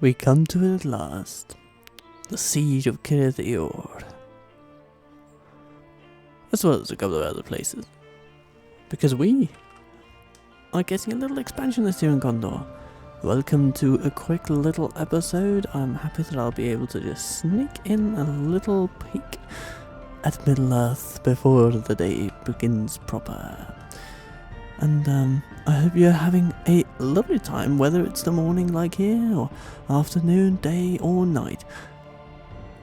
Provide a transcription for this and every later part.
We come to it at last. The siege of Denethor. As well as a couple of other places. Because we are getting a little expansionist here in Gondor. Welcome to a quick little episode. I'm happy that I'll be able to just sneak in a little peek at Middle-earth before the day begins proper. And I hope you're having a lovely time, whether it's the morning like here, or afternoon, day, or night.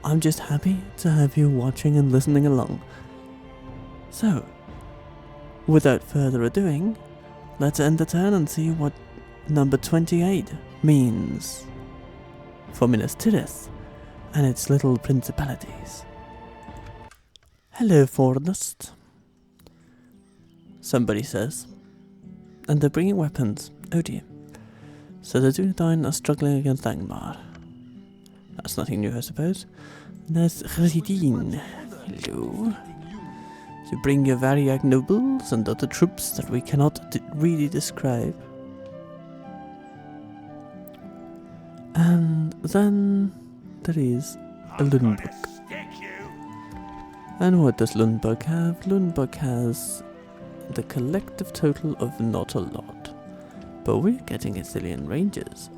I'm just happy to have you watching and listening along. So, without further ado, let's end the turn and see what number 28 means for Minas Tirith and its little principalities. Hello, Forlong, somebody says. And they're bringing weapons. Oh dear. So the Dunedain are struggling against Angmar. That's nothing new, I suppose. There's Hirluin. Hello. So bring your Variag nobles and other troops that we cannot really describe. And then there is a Lundberg. And what does Lundberg have? Lundberg has the collective total of not a lot. But we're getting Ithilien Rangers.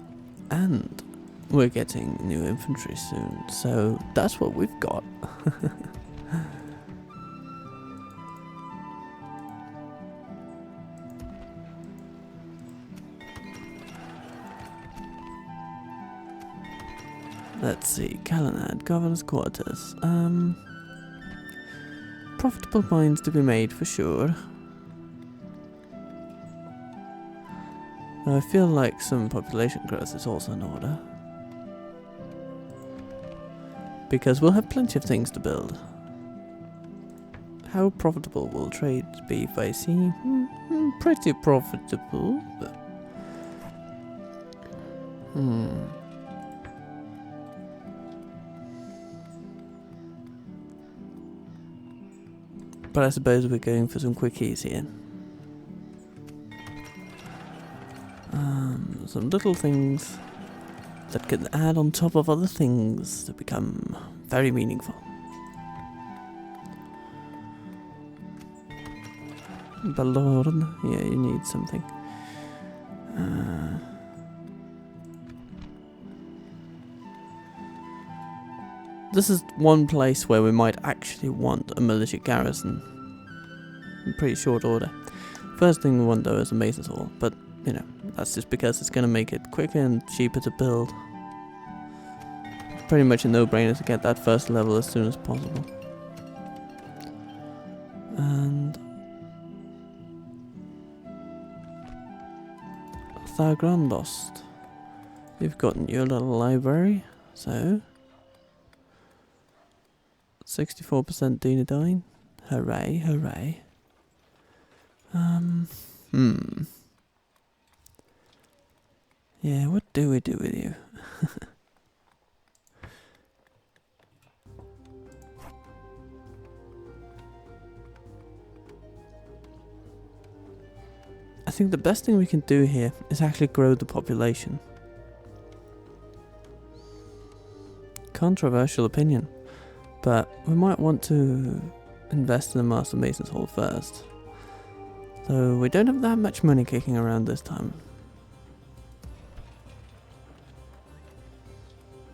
And we're getting new infantry soon. So that's what we've got. Let's see, Calenad, Governor's Quarters. Profitable mines to be made for sure. I feel like some population growth is also in order. Because we'll have plenty of things to build. How profitable will trade be if I see? Pretty profitable, but... But I suppose we're going for some quickies here. Some little things that can add on top of other things to become very meaningful. Balorn, yeah, you need something. This is one place where we might actually want a militia garrison in pretty short order. First thing we want though is a Mason's Hall, but you know, that's just because it's going to make it quicker and cheaper to build. Pretty much a no-brainer to get that first level as soon as possible. And Thagrandost, you've gotten your little library, so 64% Dunedain. Hooray, hooray. Yeah, what do we do with you? I think the best thing we can do here is actually grow the population. Controversial opinion, but we might want to invest in the Master Mason's Hall first. So we don't have that much money kicking around this time.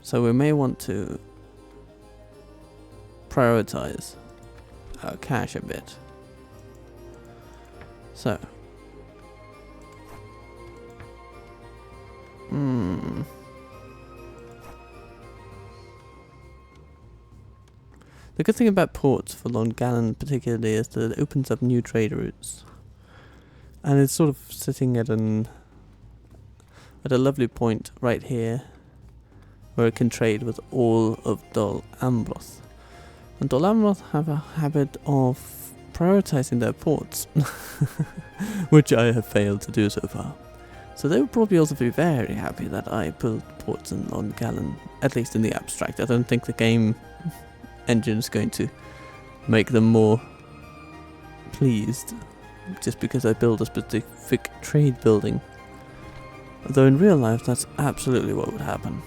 So we may want to prioritize our cash a bit. So. The good thing about ports for Forlong particularly is that it opens up new trade routes. And it's sort of sitting at a lovely point right here, where it can trade with all of Dol Amroth. And Dol Amroth have a habit of prioritizing their ports, which I have failed to do so far. So they would probably also be very happy that I built ports in Longgallen, at least in the abstract. I don't think the game engine is going to make them more pleased just because I build a specific trade building. Though in real life that's absolutely what would happen.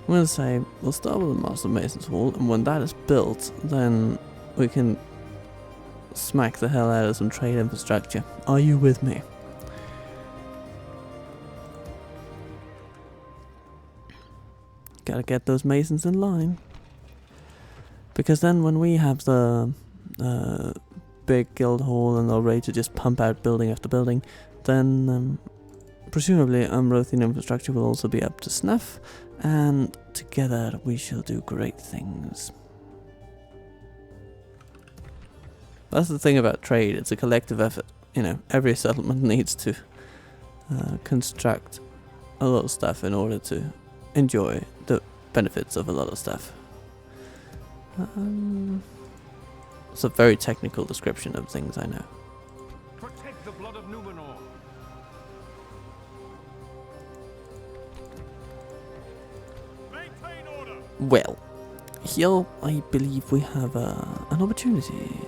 I'm going to say we'll start with the Master Mason's Hall, and when that is built, then we can smack the hell out of some trade infrastructure. Are you with me? Gotta get those masons in line. Because then when we have the big guild hall and they're ready to just pump out building after building, then presumably Amrothian infrastructure will also be up to snuff, and together we shall do great things. That's the thing about trade, it's a collective effort. You know, every settlement needs to construct a lot of stuff in order to enjoy the benefits of a lot of stuff. It's a very technical description of things, I know. Protect the blood of Numenor. Maintain order. Well, here I believe we have an opportunity.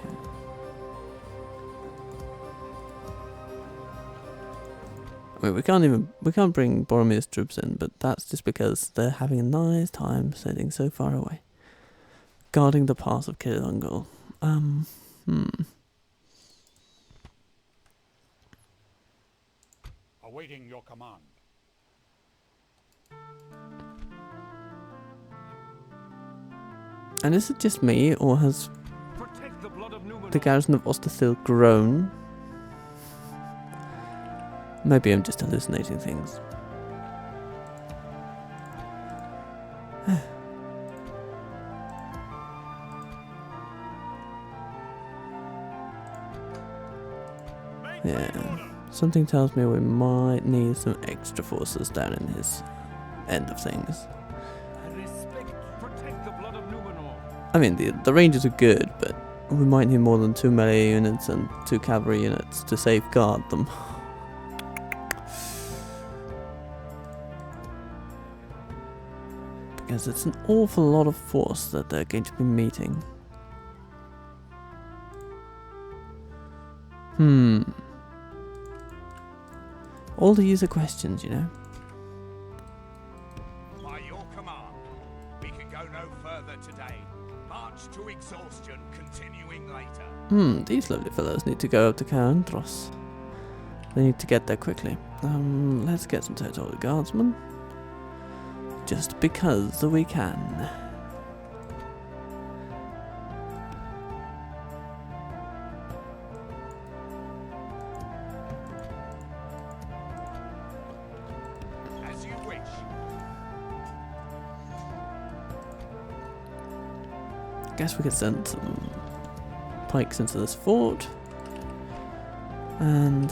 I mean, we can't bring Boromir's troops in, but that's just because they're having a nice time sitting so far away, guarding the pass of Kirungul. Awaiting your command. And is it just me, or has Protect the blood of Numenor. the garrison of Osterthil grown? Maybe I'm just hallucinating things. Yeah, something tells me we might need some extra forces down in his end of things. Protect the blood of Numenor. I mean, the Rangers are good, but we might need more than 2 melee units and 2 cavalry units to safeguard them. Because it's an awful lot of force that they're going to be meeting. All these are questions, you know. By your command, we can go no further today. March to exhaustion, continuing later. These lovely fellows need to go up to Caandros. They need to get there quickly. Let's get some territorial guardsmen. Just because we can. As you wish. Guess we could send some pikes into this fort. And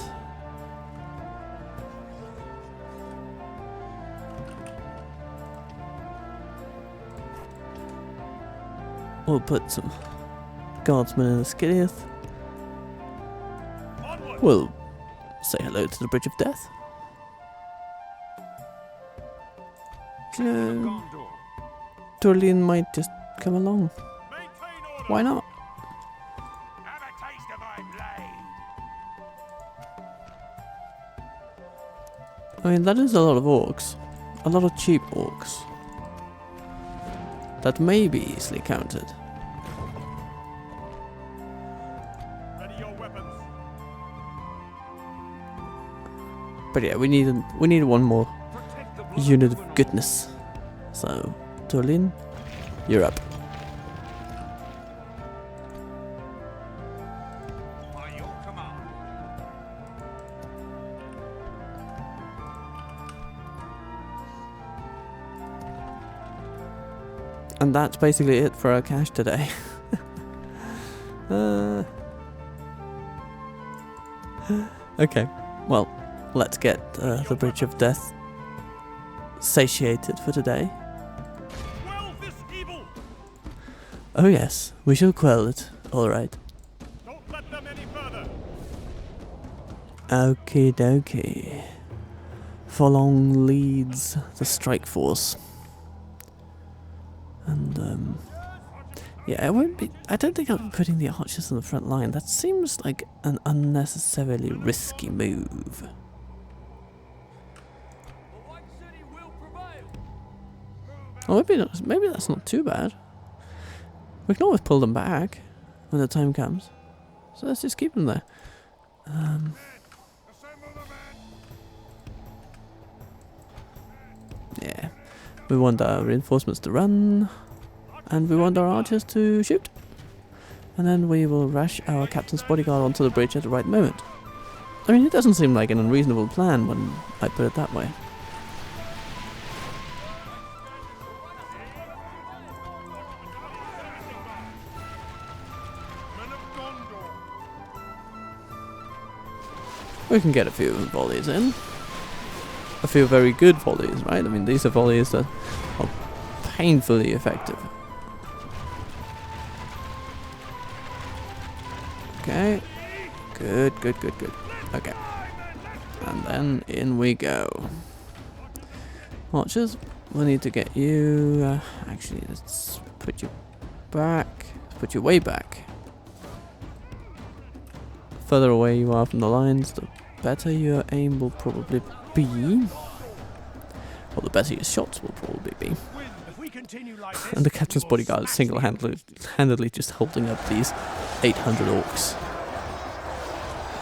we'll put some guardsmen in the Skidith. We'll say hello to the Bridge of Death. Gondor. Dorlin might just come along. Maintain order. Why not? Have a taste of my blade. I mean, that is a lot of orcs. A lot of cheap orcs. That may be easily countered. Ready your weapons. But yeah, we need one more Protect the blood unit of of Numenor. goodness. So, Dorlin, you're up. By your command. And that's basically it for our cash today. Okay, well, let's get the Bridge of Death satiated for today. Quell this evil. Oh yes, we shall quell it, alright. Don't let them any further. Okie dokie. Forlong leads the strike force. And yeah, I don't think I'll be putting the archers on the front line. That seems like an unnecessarily risky move. Oh, maybe that's not too bad. We can always pull them back when the time comes. So let's just keep them there. Yeah. We want our reinforcements to run. And we want our archers to shoot. And then we will rush our captain's bodyguard onto the bridge at the right moment. I mean, it doesn't seem like an unreasonable plan when I put it that way. Men of Gondor. We can get a few volleys in. A few very good volleys, right? I mean, these are volleys that are painfully effective. Okay. Good. Okay. And then in we go. Archers, we'll need to get you... actually, let's put you back. Put you way back. Further away you are from the lines, the better your aim will probably be. Or the better your shots will probably be. And the captain's bodyguard is single-handedly just holding up these 800 orcs.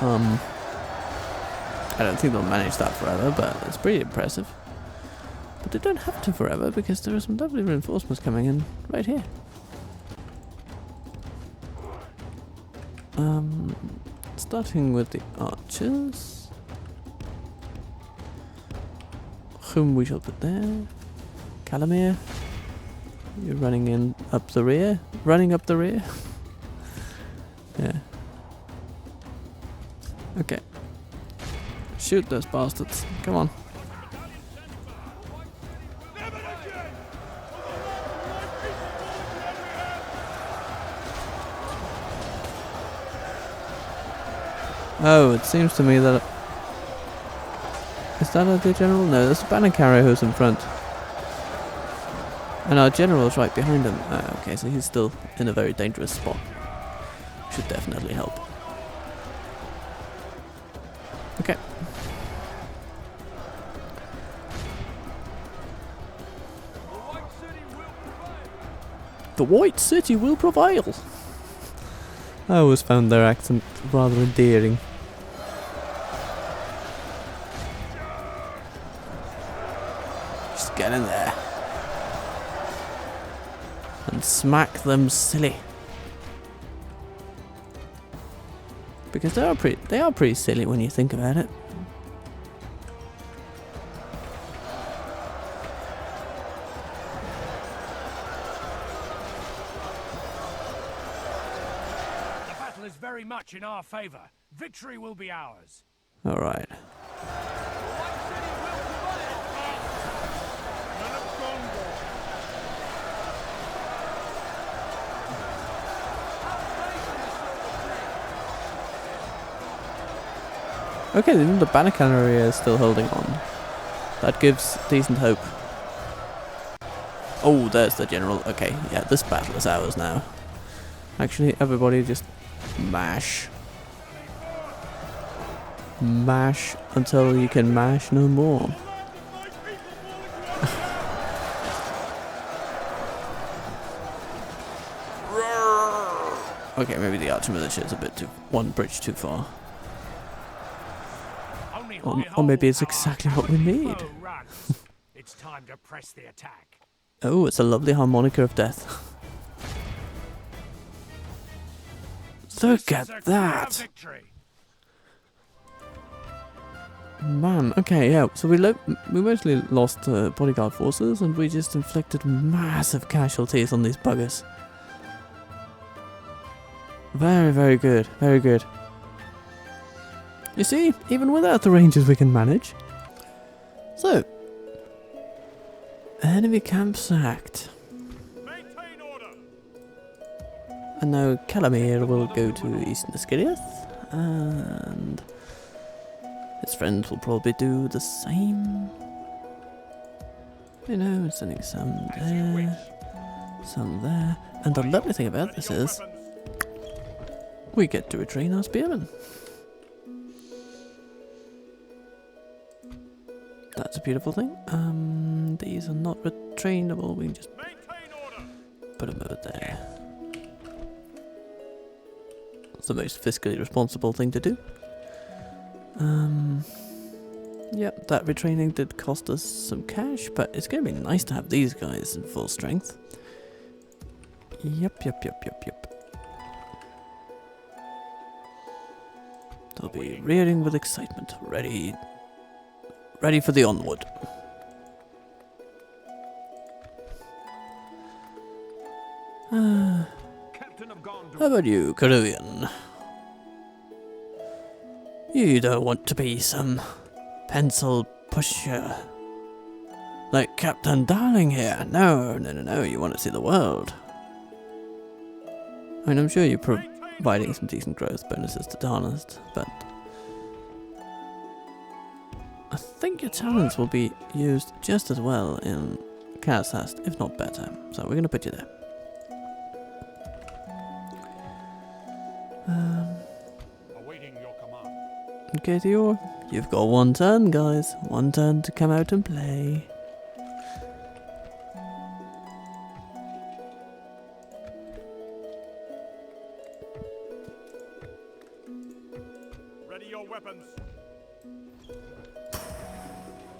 I don't think they'll manage that forever, but it's pretty impressive. But they don't have to forever, because there are some lovely reinforcements coming in right here. Starting with the archers. Whom we shall put there. Calamir. You're running in up the rear. Running up the rear. Yeah. Okay. Shoot those bastards. Come on. Oh, it seems to me that... Is that the general? No, that's the banner carrier who's in front. And our general's right behind him. Okay, so he's still in a very dangerous spot. Should definitely help. Okay. The White City will prevail! I always found their accent rather endearing. Just get in there. And smack them silly. Because they are pretty silly when you think about it. The battle is very much in our favor. Victory will be ours. All right. Okay, the banner cannery is still holding on. That gives decent hope. Oh, there's the general. Okay, yeah, this battle is ours now. Actually, everybody just mash. Mash until you can mash no more. Okay, maybe the archer militia is a bit too... one bridge too far. Or maybe it's exactly what we need. It's time to press the attack. Oh, it's a lovely harmonica of death. Look at that! Man, okay, yeah, so we mostly lost bodyguard forces and we just inflicted massive casualties on these buggers. Very, very good, very good. You see, even without the rangers we can manage. So, enemy camp sacked. Maintain order. And now Calamir will go to Eastern Skiriath, and his friends will probably do the same. You know, sending some there, some there. And the lovely thing about this is, we get to retrain our spearmen. That's a beautiful thing. These these are not retrainable. We can just Maintain order. put them over there. It's the most fiscally responsible thing to do. Yep, that retraining did cost us some cash, but it's going to be nice to have these guys in full strength. Yep. They'll be rearing with excitement, ready for the onward. Captain of Gondor. How about you, Hirluin? You don't want to be some pencil pusher like Captain Darling here. No, you want to see the world. I mean, I'm sure you're providing some decent growth bonuses to Darnest, but I think your talents will be used just as well in Karazhast, if not better. So we're going to put you there. Awaiting your command. Okay, Dior, you've got 1 turn, guys. 1 turn to come out and play. Ready your weapons.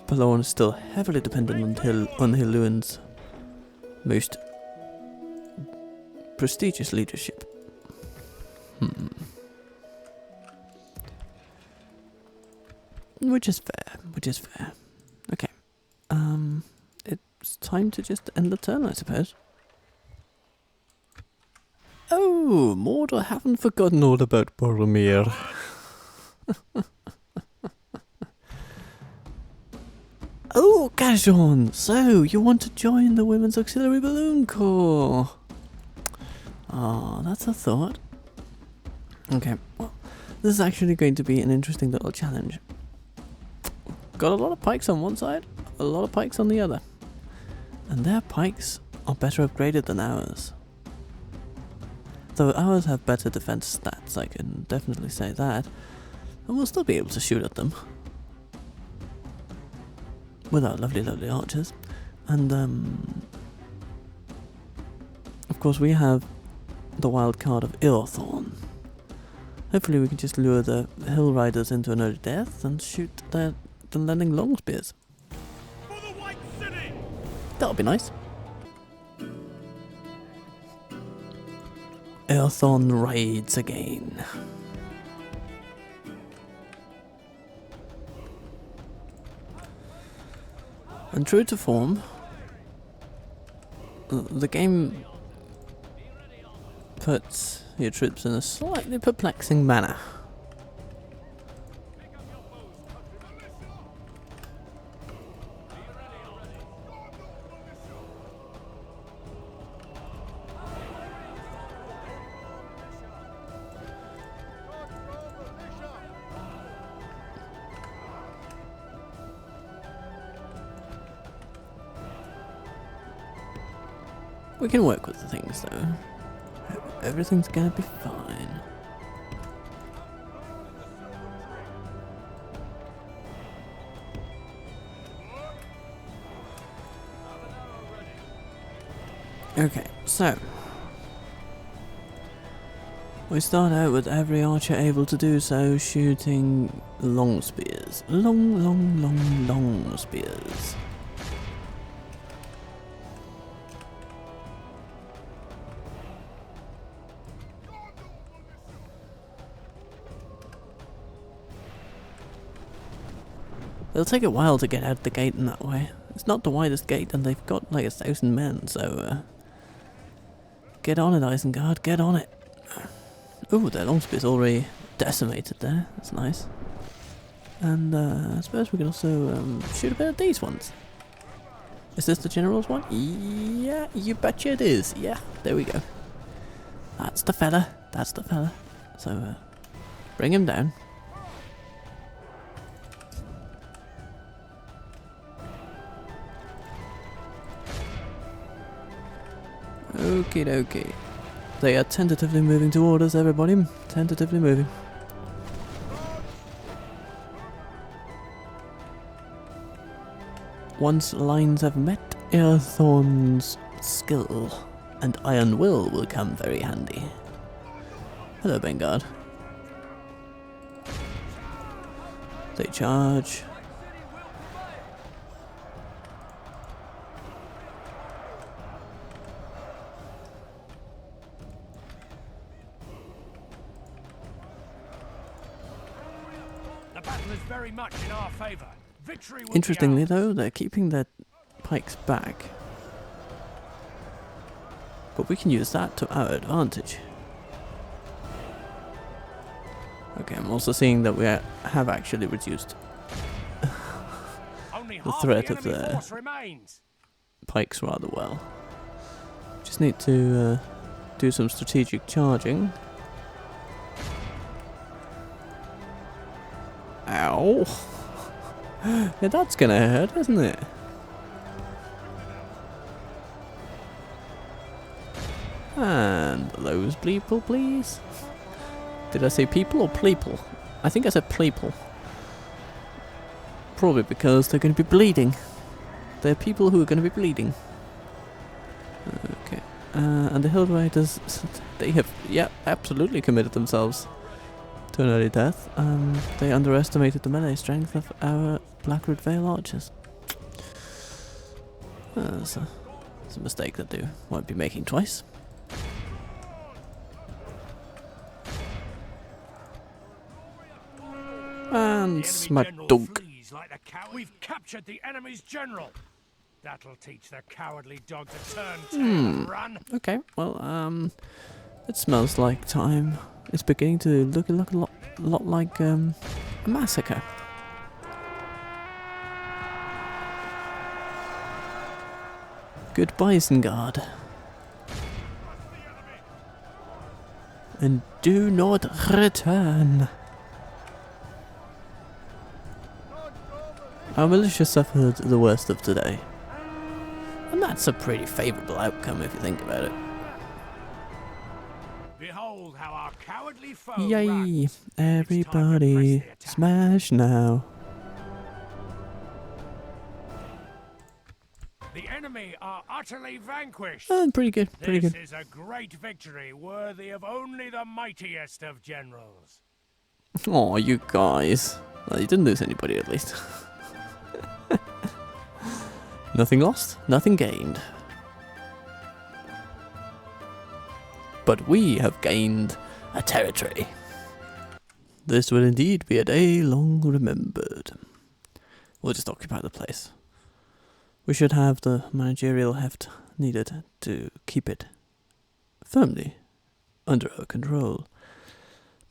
Forlong is still heavily dependent on Hirluin's most prestigious leadership. Which is fair. Okay. It's time to just end the turn, I suppose. Oh, Mordor haven't forgotten all about Boromir. Oh, Gajon! So, you want to join the Women's Auxiliary Balloon Corps? Oh, that's a thought. Okay, well, this is actually going to be an interesting little challenge. Got a lot of pikes on one side, a lot of pikes on the other. And their pikes are better upgraded than ours. Though ours have better defense stats, I can definitely say that. And we'll still be able to shoot at them. With our lovely, lovely archers. And, of course we have the wild card of Eorthorn. Hopefully we can just lure the hill riders into an early death and shoot the landing long spears. For the White City. That'll be nice. Eorthorn raids again. And true to form, the game puts your troops in a slightly perplexing manner. We can work with the things though. Everything's gonna be fine. Okay, so we start out with every archer able to do so shooting long spears. Long spears. It'll take a while to get out the gate in that way. It's not the widest gate and they've got like 1,000 men, so get on it, Isengard, get on it. Ooh, their long spear's already decimated there, that's nice. And I suppose we can also shoot a bit of these ones. Is this the general's one? Yeah, you betcha it is. Yeah, there we go. That's the fella, So bring him down. Okie dokie. They are tentatively moving toward us, everybody. Tentatively moving. once lines have met, Airthorn's skill and iron will come very handy. Hello, Vanguard. They charge. The battle is very much in our favor. Victory will Interestingly, be ours. though, they're keeping their pikes back. But we can use that to our advantage. Okay, I'm also seeing that we have actually reduced Only the half threat of enemy the force remains. pikes rather well. Just need to do some strategic charging. Ow! Yeah, that's gonna hurt, isn't it? And those people, please. Did I say people or pleeple? I think I said pleeple. Probably because they're going to be bleeding. They're people who are going to be bleeding. Okay. And the Hill Riders, they have, yeah, absolutely committed themselves to an early death. They underestimated the melee strength of our Blackroot Vale archers. It's a mistake that they won't be making twice. And smack dunk. Like we've captured the enemy's general. That'll teach the cowardly dog to turn tail and run. Okay, well, it smells like time. It's beginning to look a lot like a massacre. Goodbye, Isengard. And do not return. Our militia suffered the worst of today. And that's a pretty favourable outcome if you think about it. Behold how our cowardly foe Yay! runs. Everybody, press the attack. smash now. The enemy are utterly vanquished. Pretty good, pretty This good. is a great victory worthy of only the mightiest of generals. Oh, you guys. Well, you didn't lose anybody at least. Nothing lost, nothing gained. But we have gained a territory. This will indeed be a day long remembered. We'll just occupy the place. We should have the managerial heft needed to keep it firmly under our control.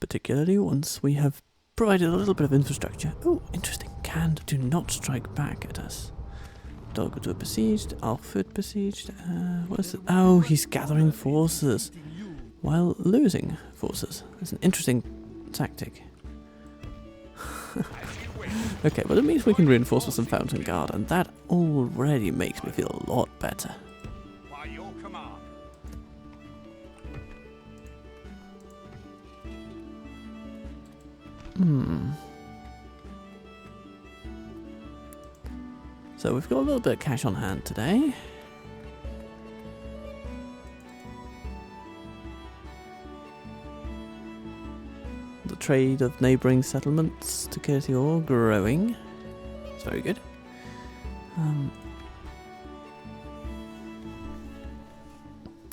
Particularly once we have provided a little bit of infrastructure. Oh, interesting. Canned do not strike back at us. Dogwood besieged, Alfred besieged. What is it? Oh, he's gathering forces while losing forces. That's an interesting tactic. Okay, well it means we can reinforce with some Fountain Guard, and that already makes me feel a lot better. By your command. So we've got a little bit of cash on hand today. The trade of neighbouring settlements to Kirtior growing. It's very good.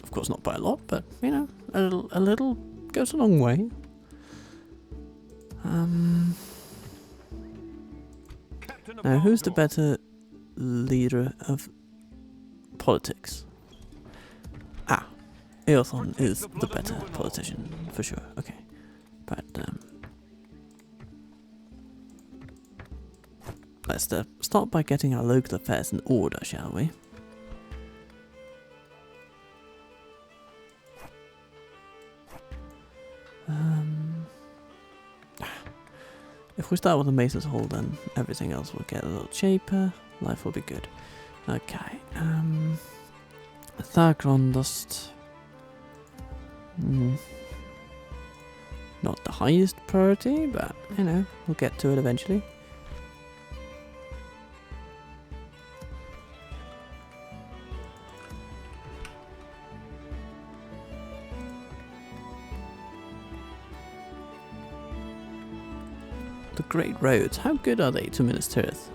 Of course not by a lot, but you know, a little goes a long way. Captain of Now, who's the Gondor. better leader of politics? Ah, Eothon is the better politician, for sure. Okay, but let's start by getting our local affairs in order, shall we? If we start with the Mace's Hall, then everything else will get a little cheaper. Life will be good. Okay. Thargrondust. Not the highest priority, but you know, we'll get to it eventually. The Great Roads. How good are they to Minas Tirith?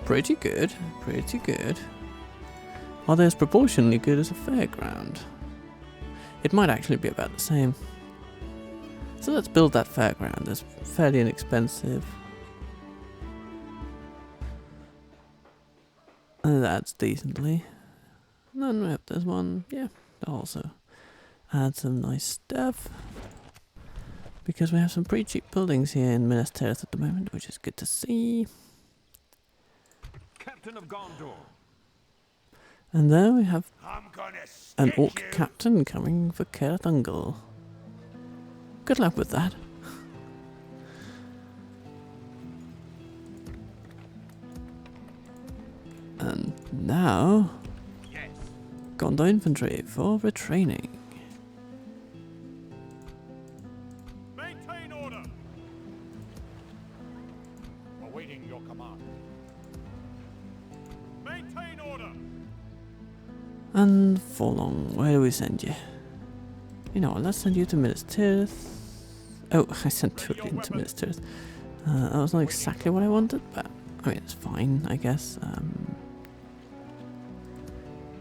Pretty good. Pretty good. Are they as proportionally good as a fairground? It might actually be about the same. So let's build that fairground. It's fairly inexpensive. And that's decently. No, no, there's one. Yeah, also add some nice stuff. Because we have some pretty cheap buildings here in Minas Tirith at the moment, which is good to see. Captain of Gondor. And there we have I'm gonna an stick orc you. captain coming for Caerthungal. Good luck with that. And now, Yes. Gondor infantry for retraining. Maintain order. Awaiting your command. Maintain order. And Forlong, where do we send you? You know what, let's send you to Minas Tirith. Oh, I sent Turkey to Minas Tirith. That was not exactly what I wanted, but I mean, it's fine, I guess.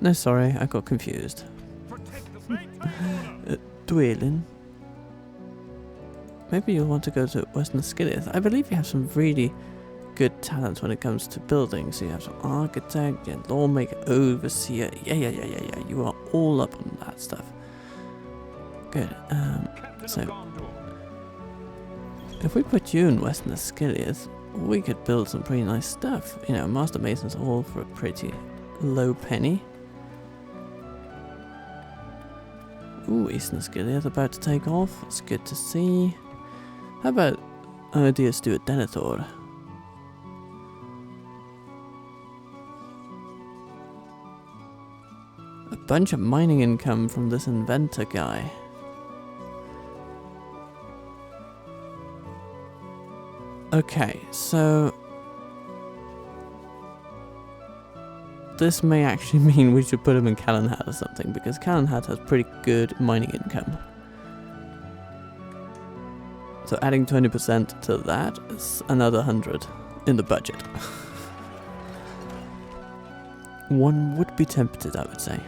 No, sorry, I got confused. Protect the maintain order. Dwelin. Maybe you'll want to go to Western Skillith. I believe you have some really good talents when it comes to building. So you have some architect, and lawmaker, overseer. Yeah. You are all up on that stuff. Good. Captain So of Gondor. if we put you in Western Skillith, we could build some pretty nice stuff. You know, Master Masons all for a pretty low penny. Ooh, Eastern Skillith about to take off. It's good to see. How about ideas to do a Denethor? A bunch of mining income from this inventor guy. Okay, so this may actually mean we should put him in Calenhad or something, because Calenhad has pretty good mining income. So adding 20% to that is another 100 in the budget. One would be tempted, I would say.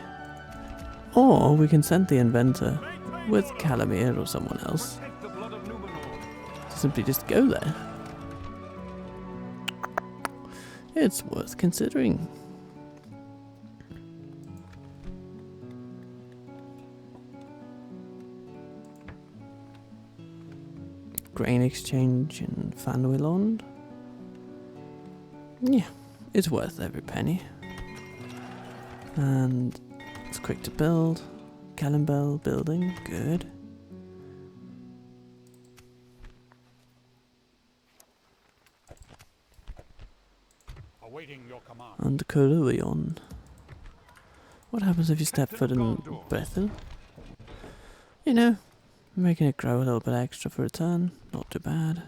Or we can send the inventor with Calamir or someone else Protect the blood of Numenor. to simply just go there. It's worth considering. Grain exchange in Fanwilond. Yeah, it's worth every penny. And it's quick to build. Calimbel building, good. Awaiting your command. And Hirluin. What happens if you step foot in Bethel? You know, making it grow a little bit extra for a turn, not too bad.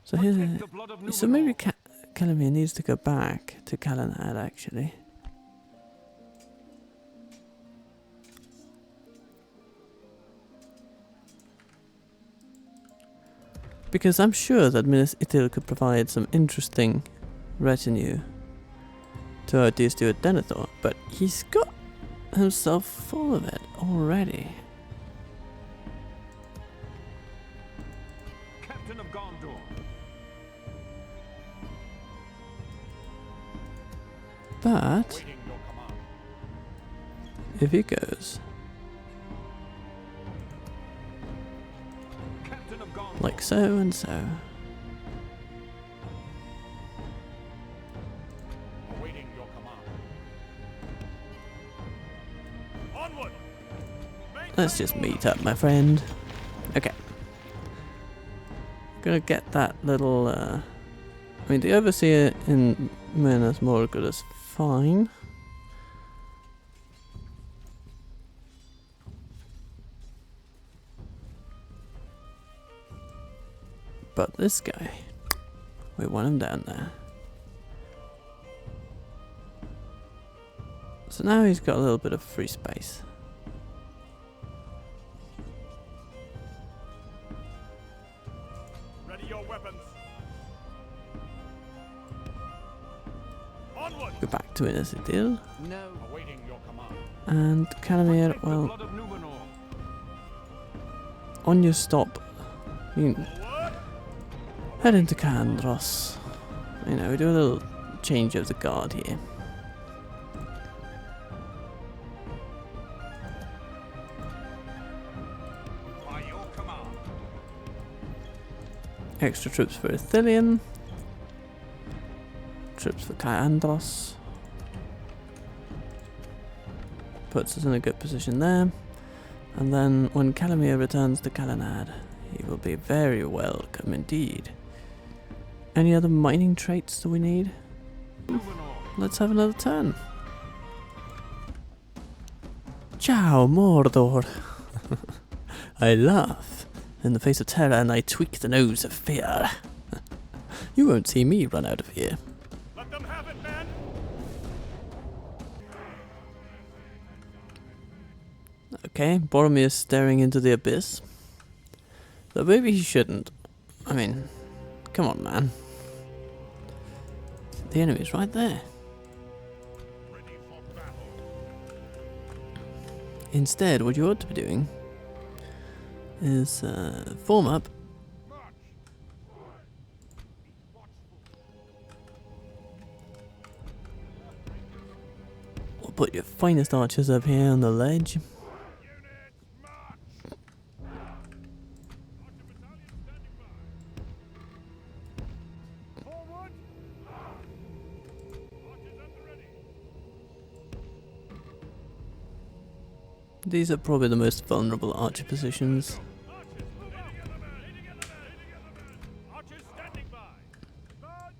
So here's Protect a, the blood of so maybe Numenor. Calamir needs to go back to Calenhad actually. Because I'm sure that Minas Ithil could provide some interesting retinue to our dear steward Denethor, but he's got himself full of it already. Captain of Gondor. But Awaiting your command. if he goes Captain of Gondor. like so and so, Awaiting your command. Onward. let's just meet up, my friend. Okay. Gonna get that little, I mean, the Overseer in Minas Morgul is fine. But this guy, we want him down there. So now he's got a little bit of free space. Ready your weapons. Onward. Go back to it as it did. No. Awaiting your command. And Calamir, well, Blood of Numenor. on your stop, you can head into Kandros. You know, we do a little change of the guard here. By your command. Extra troops for Ithilien. Troops for Kandros. Puts us in a good position there. And then when Calamir returns to Kalanad, he will be very welcome indeed. Any other mining traits that we need? Let's have another turn. Ciao, Mordor. I laugh in the face of terror and I tweak the nose of fear. You won't see me run out of here. Let them have it, men. Okay, Boromir's staring into the abyss. But maybe he shouldn't. I mean, come on, man. The enemy's right there. Ready for battle. Instead, what you ought to be doing is form up. Or put your finest archers up here on the ledge. Forward. Archers at the ready. These are probably the most vulnerable archer positions. Archers, move out. Leading at the man. Archers standing by. Charge.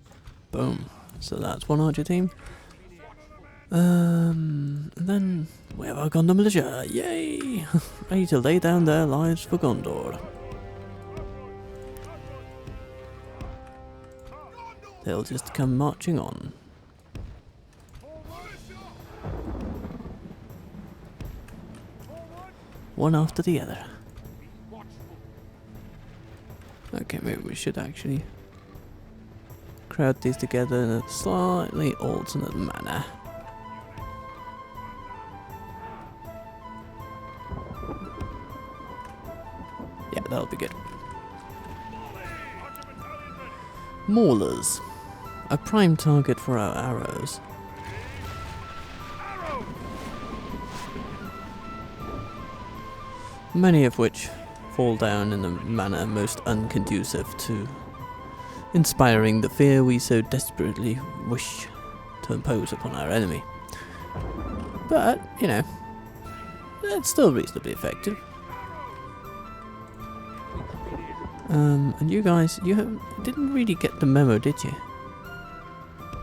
Boom. So that's one archer team. Then we have our Gondor militia. Yay! Ready to lay down their lives for Gondor. They'll just come marching on. One after the other. Okay, maybe we should actually crowd these together in a slightly alternate manner. Yeah, that'll be good. Maulers. A prime target for our arrows. Many of which fall down in a manner most unconducive to inspiring the fear we so desperately wish to impose upon our enemy. But, you know, it's still reasonably effective. And you guys, didn't really get the memo, did you?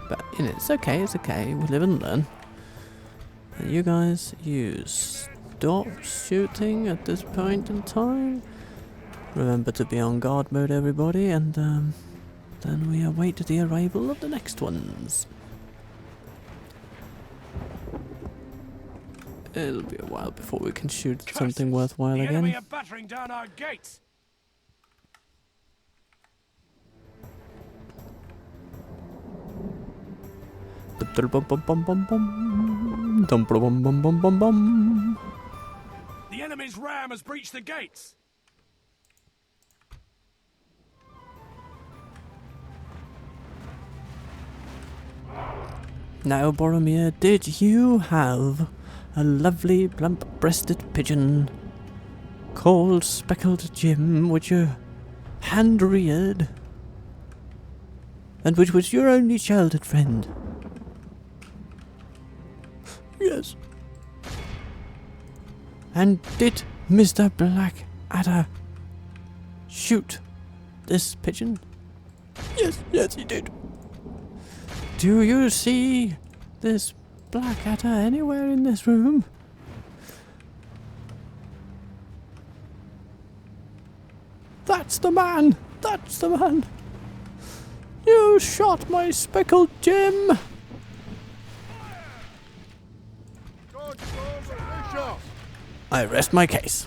But, you know, it's okay, we live and learn. And you guys, stop shooting at this point in time. Remember to be on guard mode, everybody, and then we await the arrival of the next ones. It'll be a while before we can shoot at something worthwhile The enemy again. are battering down our gates. The enemy's ram has breached the gates. Now, Boromir, did you have a lovely plump-breasted pigeon called Speckled Jim, which you hand-reared, and which was your only childhood friend? Yes. And did Mr. Blackadder shoot this pigeon? Yes, he did. Do you see this Blackadder anywhere in this room? That's the man! That's the man! You shot my Speckled Jim! I rest my case.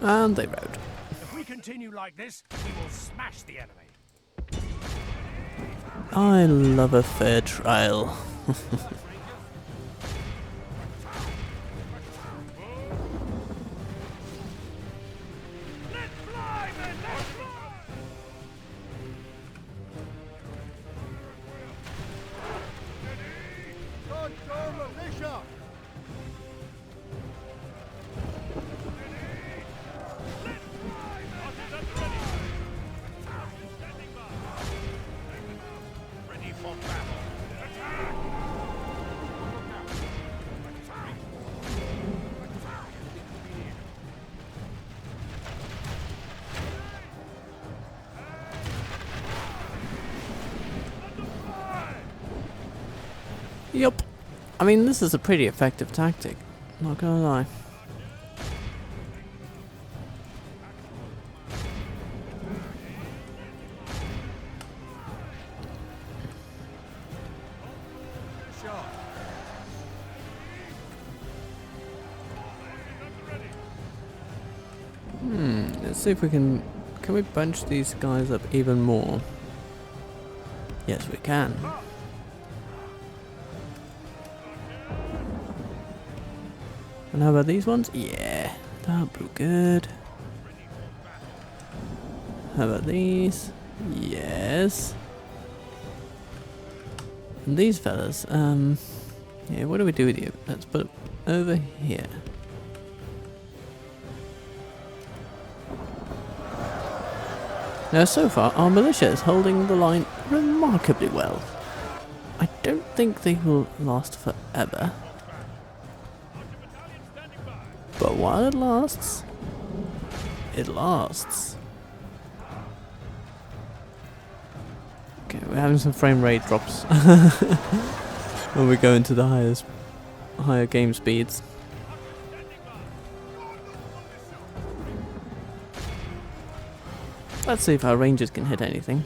And they rode. If we continue like this, we will smash the enemy. I love a fair trial. Let's fly, men! Let's fly! Ready for battle. Yup. I mean, this is a pretty effective tactic. Not gonna lie. Let's see if we can we bunch these guys up even more? Yes, we can. And how about these ones? Yeah, that'll be good. How about these? Yes. And these fellas, yeah, what do we do with you? Let's put it over here. Now, so far, our militia is holding the line remarkably well. I don't think they will last forever. But while it lasts, it lasts. Okay, we're having some frame rate drops when we go into the higher game speeds. Let's see if our rangers can hit anything.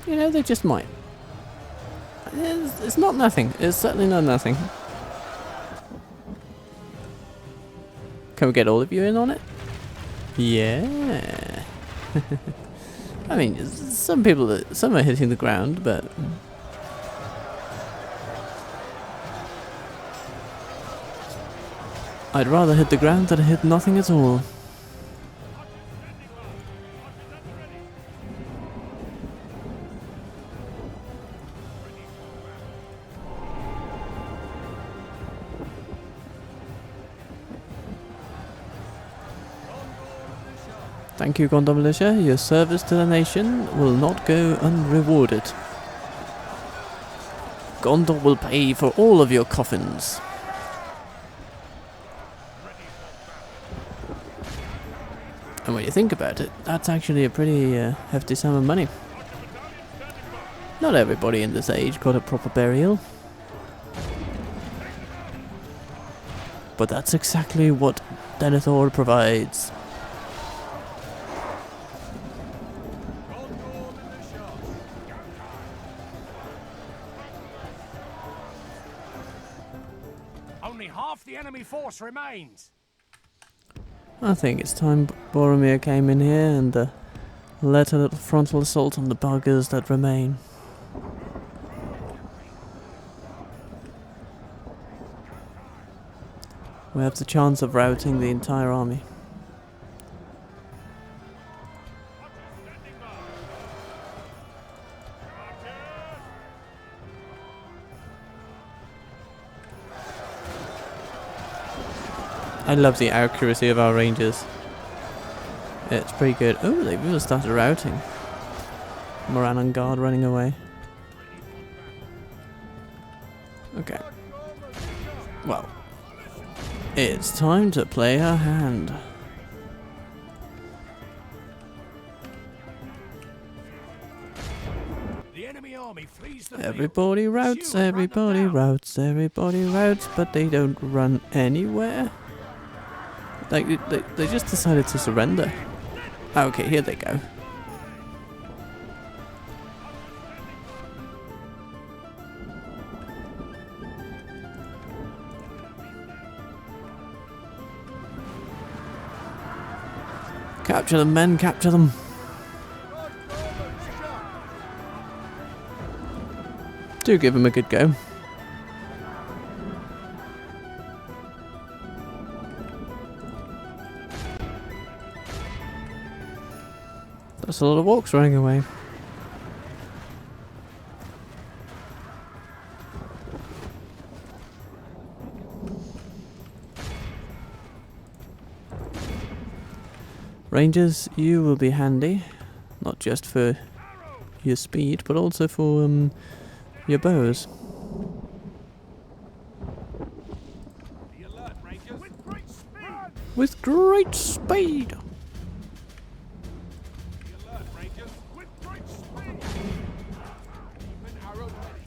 You know, they just might. It's not nothing. It's certainly not nothing. Can we get all of you in on it? Yeah. I mean, some are hitting the ground, but I'd rather hit the ground than hit nothing at all. Thank you, Gondor Militia. Your service to the nation will not go unrewarded. Gondor will pay for all of your coffins. And when you think about it, that's actually a pretty hefty sum of money. Not everybody in this age got a proper burial. But that's exactly what Denethor provides. Only half the enemy force remains. I think it's time Boromir came in here and led a little frontal assault on the buggers that remain. We have the chance of routing the entire army. I love the accuracy of our rangers. It's pretty good. Oh, they've even started routing. Moran on guard running away. Okay. Well, it's time to play our hand. The enemy army flees the Everybody routes, everybody routes, everybody routes, but they don't run anywhere. Like, they just decided to surrender. Okay, here they go. Capture them, men, capture them. Do give them a good go. That's a lot of orcs running away. Rangers, you will be handy, not just for your speed, but also for your bows. Be alert, Rangers. With great speed. With great speed. Be alert, Rangers. With great speed. Keep an arrow ready.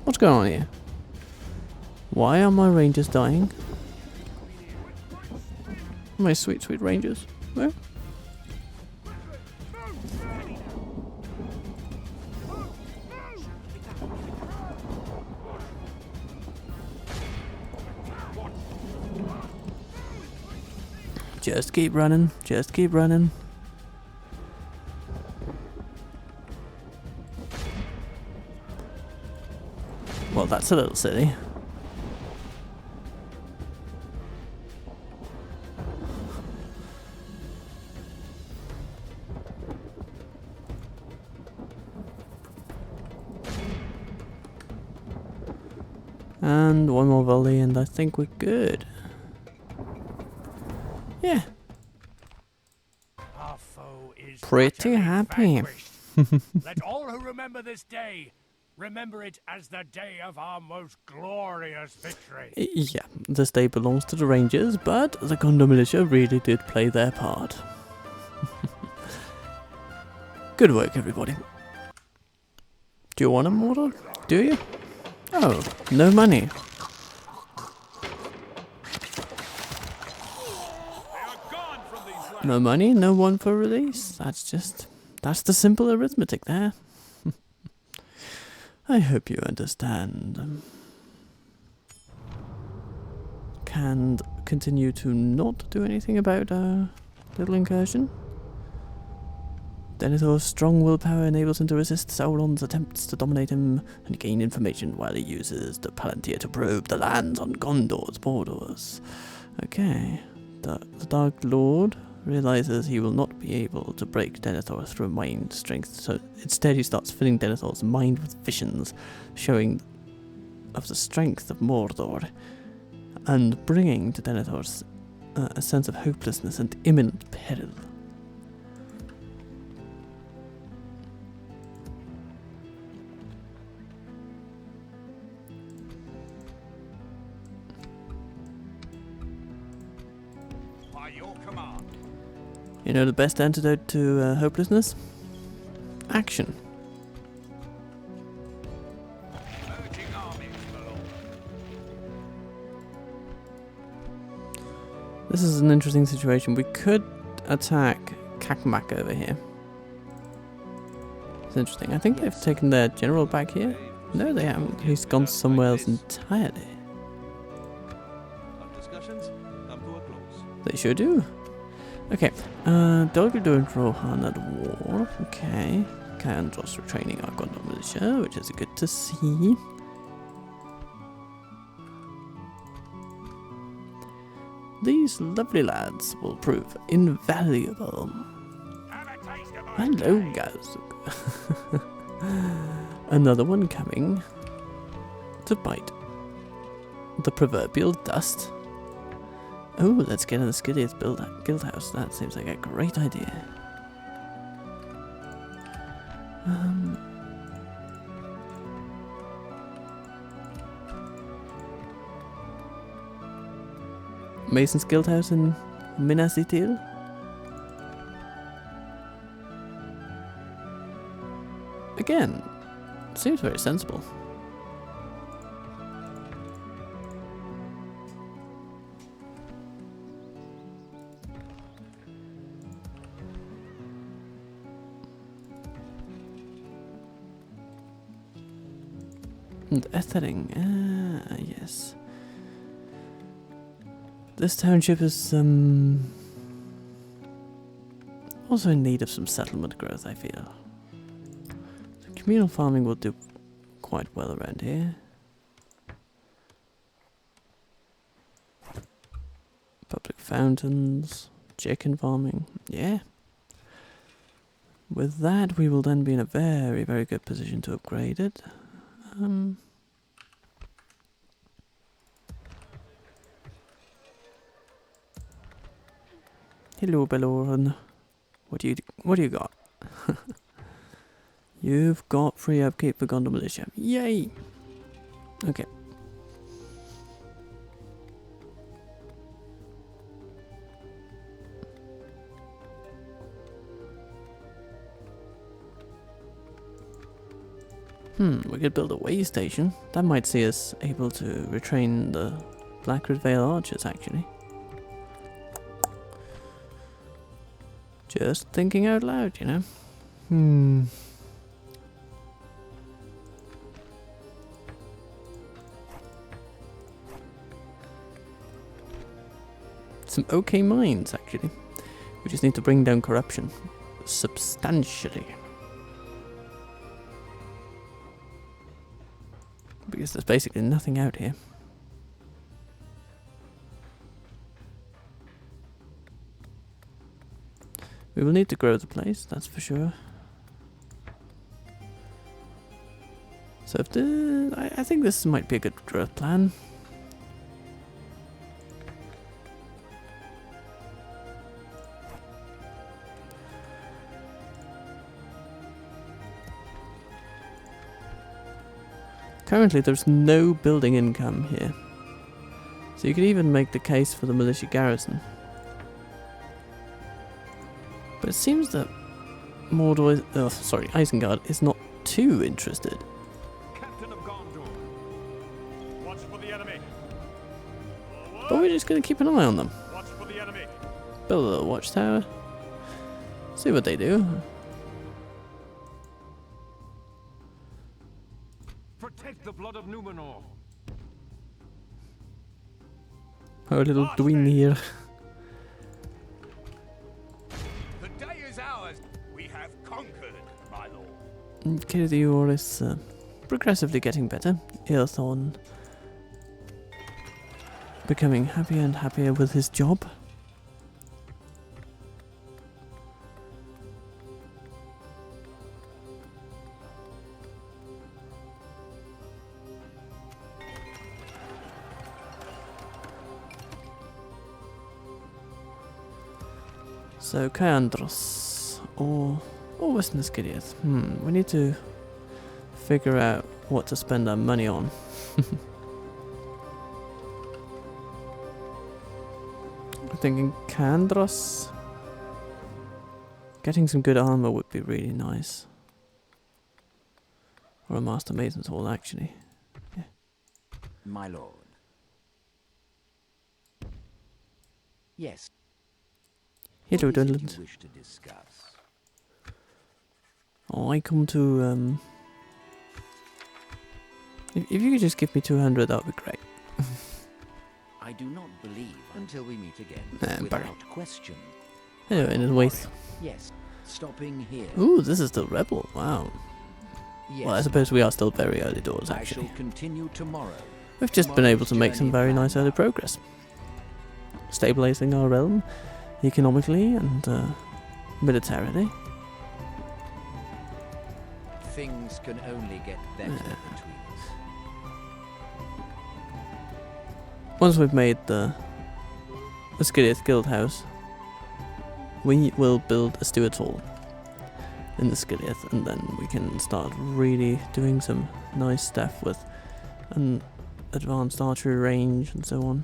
What's going on here? Why are my rangers dying? My sweet, sweet rangers. Where? Just keep running. Just keep running. Well, that's a little silly. And one more volley and I think we're good. Yeah. Our foe is Pretty utterly happy. vanquished. Let all who remember this day remember it as the day of our most glorious victory. Yeah, this day belongs to the Rangers, but the Gondor militia really did play their part. Good work, everybody. Do you want a mortar? Do you? Oh, no money. They are gone from these lands. No money, no one for release. That's the simple arithmetic there. I hope you understand. Can continue to not do anything about our little incursion. Denethor's strong willpower enables him to resist Sauron's attempts to dominate him and gain information while he uses the Palantir to probe the lands on Gondor's borders. Okay. The Dark Lord realizes he will not be able to break Denethor through mind strength, so instead he starts filling Denethor's mind with visions, showing of the strength of Mordor, and bringing to Denethor a sense of hopelessness and imminent peril. By your command. You know the best antidote to hopelessness? Action. Urging armies, my lord. This is an interesting situation. We could attack Kakmak over here. It's interesting. I think they've taken their general back here. No, they haven't. He's gone somewhere else entirely. Discussions come to a close. They sure do. Okay, Dolby doing Rohan at war. Okay. Kandros retraining our Gondor militia, which is good to see. These lovely lads will prove invaluable. Have a taste of my Hello, blade. guys. Another one coming to bite the proverbial dust. Oh, let's get in the Skiddiest guild house. That seems like a great idea. Mason's guild house in Minas Ithil. Again, seems very sensible. And Ethering, yes. This township is also in need of some settlement growth, I feel. So communal farming will do quite well around here. Public fountains, chicken farming, yeah. With that, we will then be in a very, very good position to upgrade it. Hello, Belloran. What do you got? You've got free upkeep for Gondor militia. Yay! Okay. We could build a way station. That might see us able to retrain the Blackwood Vale archers, actually. Just thinking out loud, you know. Some okay mines, actually. We just need to bring down corruption substantially. Because there's basically nothing out here. We will need to grow the place, that's for sure. So if I think this might be a good growth plan. Currently there's no building income here. So you could even make the case for the militia garrison. But it seems that Mordor, Isengard is not too interested. Captain of Gondor. Watch for the enemy. But we're just going to keep an eye on them. Watch for the enemy. Build a little watchtower. See what they do. Protect the blood of Numenor. Our little Dwyn here. The day is ours. We have conquered, my lord. Kirdior is progressively getting better. Earthorn becoming happier and happier with his job. So Kaandros or Western Skidith. We need to figure out what to spend our money on. I'm thinking Kaandros. Getting some good armor would be really nice. Or a Master Mason's Hall, actually. Yeah. My lord. Yes. Hello, What is it Dunland. you wish to discuss? Oh, I come to, If you could just give me 200, that would be great. I do not believe until we meet again. Barry. Without question. Hello, in waste. Yes. Stopping here. Ooh, this is still Rebel. Wow. Yes. Well, I suppose we are still very early doors, I actually. shall continue tomorrow. We've just been able to make some very nice early progress. Stabilizing our realm, economically and militarily. Things can only get better between us. Once we've made the Skidith Guild House, we will build a Steward's Hall in the Skidith, and then we can start really doing some nice stuff with an advanced archery range and so on.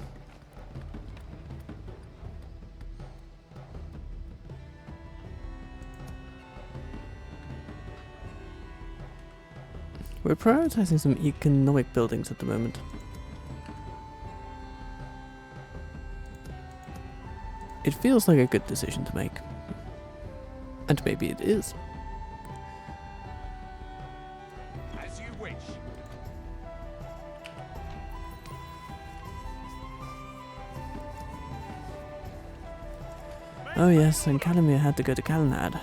We're prioritizing some economic buildings at the moment. It feels like a good decision to make. And maybe it is. As you wish. Oh yes, and Calimere had to go to Calenad.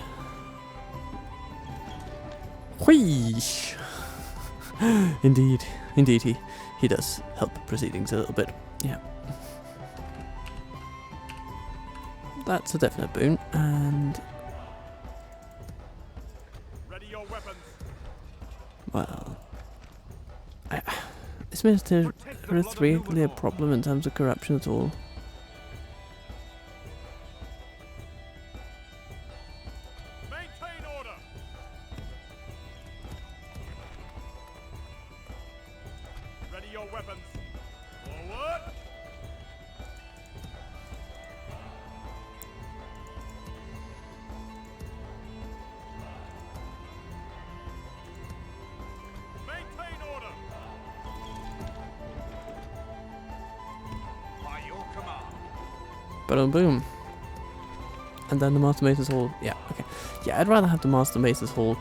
Wheesh! Indeed, indeed, he does help proceedings a little bit. Yeah. That's a definite boon, and Ready your weapons. well, is Minister Earth really a problem in terms of corruption at all? Maintain order. Ready your weapons. Forward. Maintain order. By your command. Boom, boom. And then the Master Mace's Hall. Yeah, okay. Yeah, I'd rather have the Master Mace's Hall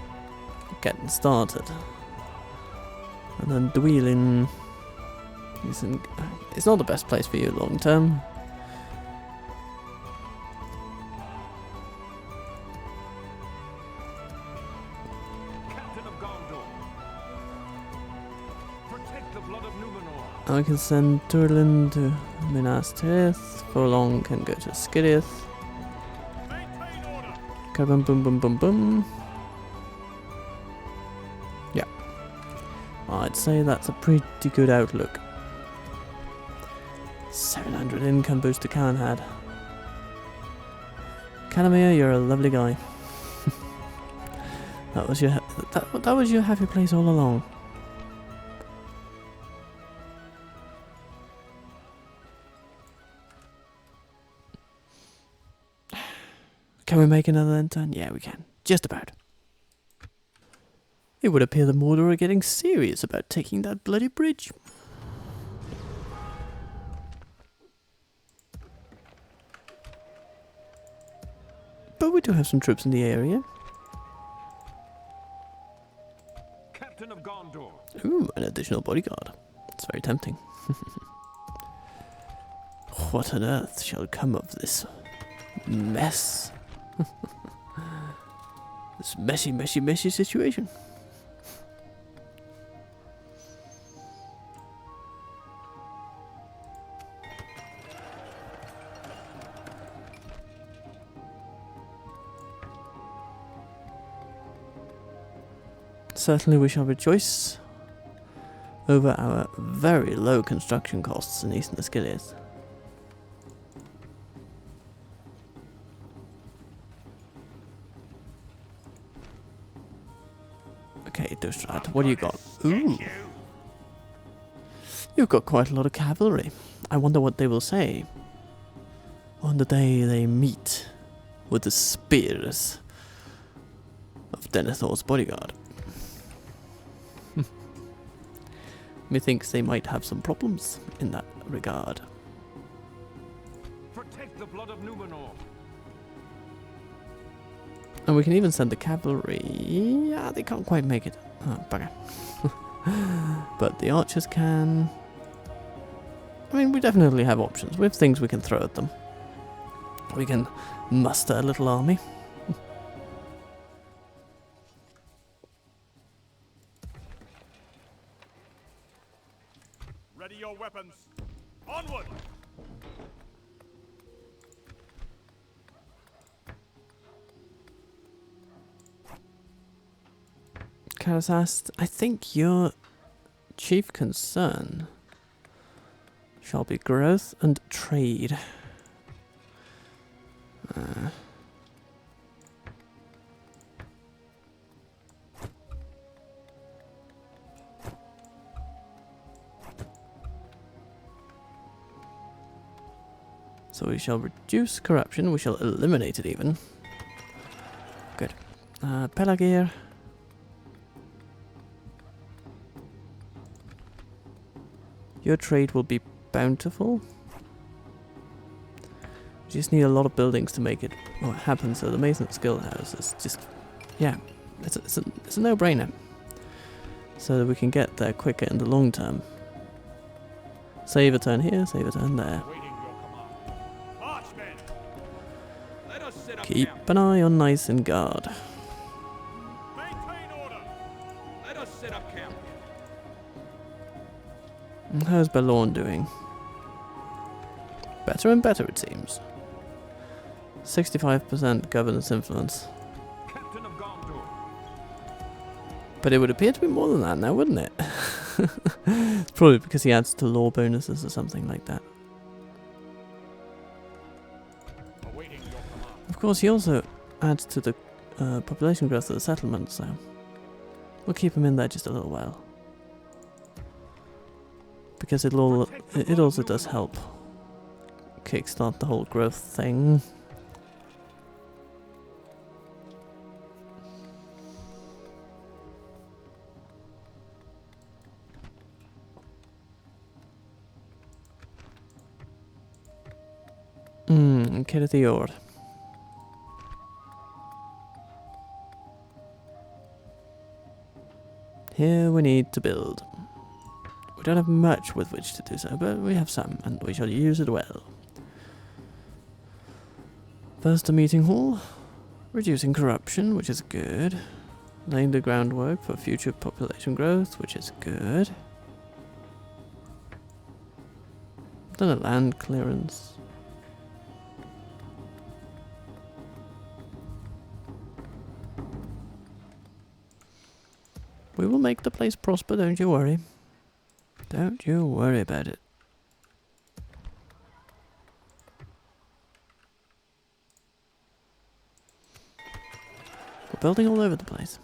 getting started. And then Dwelin isn't. It's not the best place for you long term. Captain of Gondor. Protect the blood of Numenor. I can send Turlin to Minas Tirith. Forlong can go to Skirith. Maintain order. Boom, boom, boom, boom, boom. Yeah. I'd say that's a pretty good outlook. 700 income boost to Calenhad. Calimere, you're a lovely guy. that was your that was your happy place all along. Can we make another end turn? Yeah, we can. Just about. It would appear the Mordor are getting serious about taking that bloody bridge. But we do have some troops in the area. Captain of Gondor. Ooh, an additional bodyguard. It's very tempting. What on earth shall come of this mess? This messy situation. Certainly we shall rejoice over our very low construction costs in Eastern Ascilius. Okay, Dostrat, what do you got? Ooh. You've got quite a lot of cavalry. I wonder what they will say on the day they meet with the spears of Denethor's bodyguard. Methinks they might have some problems in that regard. Protect the blood of Numenor. And we can even send the cavalry. Yeah, they can't quite make it. Oh, bugger. But the archers can. I mean, we definitely have options. We have things we can throw at them. We can muster a little army. Ready your weapons. Onward. Karasast, I think your chief concern shall be growth and trade. So we shall reduce corruption, we shall eliminate it even. Good. Pelagir. Your trade will be bountiful. You just need a lot of buildings to make it happen, so the Mason's Guild House is just, yeah, it's a no-brainer. So that we can get there quicker in the long term. Save a turn here, save a turn there. Waiting your command. March, men. Let us set up Keep camp. an eye on Nice and guard. Maintain order. Let us set up camp. And how's Belorn doing? Better and better, it seems. 65% governance influence. Captain of Gondor. But it would appear to be more than that now, wouldn't it? It's probably because he adds to law bonuses or something like that. Awaiting your command. Of course, he also adds to the population growth of the settlement, so we'll keep him in there just a little while. Because it also does help kickstart the whole growth thing. Kirthior. Here we need to build. We don't have much with which to do so, but we have some, and we shall use it well. First, a meeting hall. Reducing corruption, which is good. Laying the groundwork for future population growth, which is good. Then a land clearance. We will make the place prosper, don't you worry. Don't you worry about it. We're building all over the place.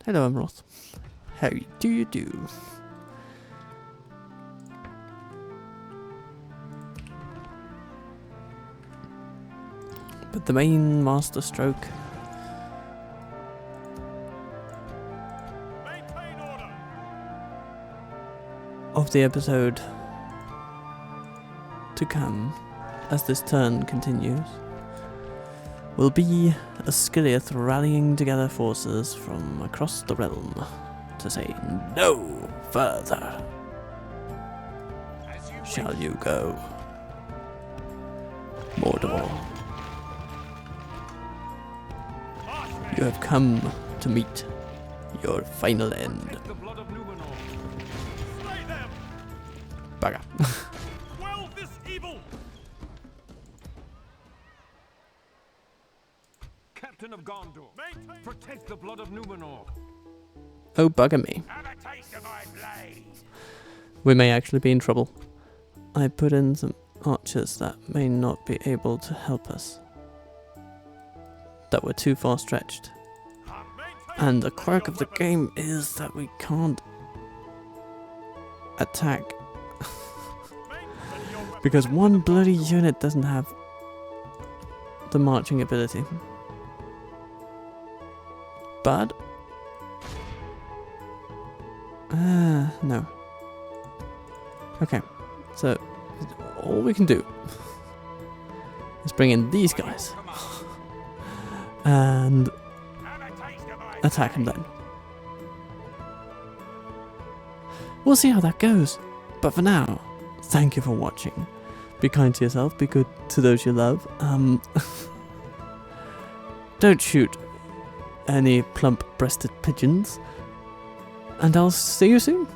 Hello, Amroth. How do you do? But the main master stroke Maintain order. of the episode to come, as this turn continues, will be a Skilliath rallying together forces from across the realm to say no further. As you Shall you go, Mordor? You have come to meet your final end. Take the blood of Numenor. Slay them. Bugger. Quell this evil. Captain of Gondor. Maintain. Protect the blood of Numenor. Oh, bugger me. have a taste of my blade. We may actually be in trouble. I put in some archers that may not be able to help us. That were too far stretched. And the quirk of the game is that we can't attack because one bloody unit doesn't have the marching ability. But no. Okay, so all we can do is bring in these guys and attack him then. We'll see how that goes. But for now, thank you for watching. Be kind to yourself, be good to those you love. Don't shoot any plump-breasted pigeons. And I'll see you soon.